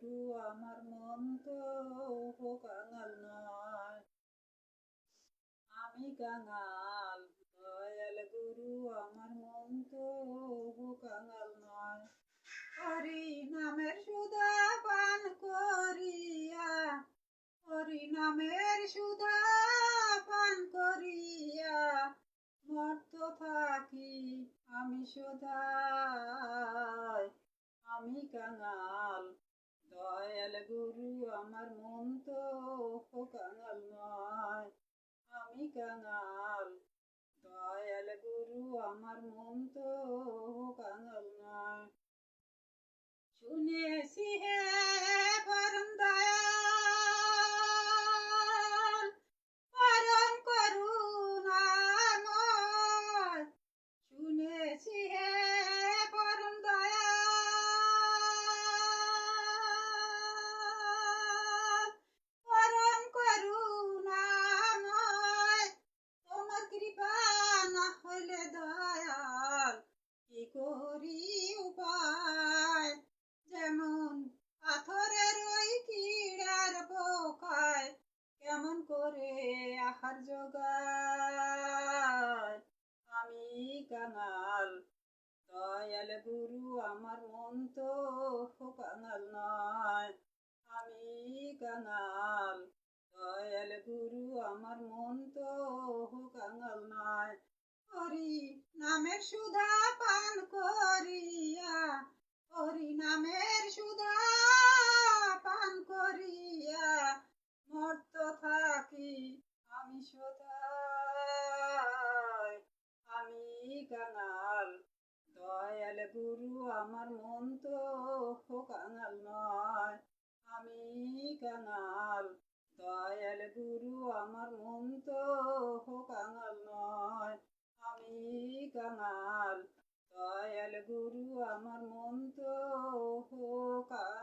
গুরু আমার মন তো কাঙাল নয়, আমি কাঙাল। দয়াল গুরু আমার মন তো কাঙাল নয়। হরি নামের সুধা পান করিয়া, হরি নামের সুধা পান করিয়া মর্ত থাকি আমি সদাই, আমি কাঙাল। দয়াল গুরু আমার মন তো কাঙাল নয়, আমি কাঙাল। দয়াল গুরু আমার মন তো কাঙাল নয়। শুনেছি হে পরম দয়াল, পরম করুণাময়। শুনেছি হে পরম দয়াল, পরম করুণাময়। তোমার কৃপা না হইলে দয়াল কি করি উপায়। যেমন পাথরের ওই কিড়ার পোকায় কেমন করে আহার জোগায়, আমি কাঙাল। দয়াল গুরু আমার মন তো কাঙাল নয়, আমি কাঙাল। দয়াল গুরু আমার মন তো কাঙাল নয়। হরি নামের সুধা পান করিয়া, হরি নামের সুধা পান করিয়া মর্ত থাকি আমি সদাই, আমি কাঙাল। দয়াল গুরু আমার মন তো কাঙাল নয়, আমি কাঙাল। দয়াল গুরু আমার মন তো কাঙাল নয়, আমি কাঙাল। দয়াল গুরু আমার মন তো কাঙাল।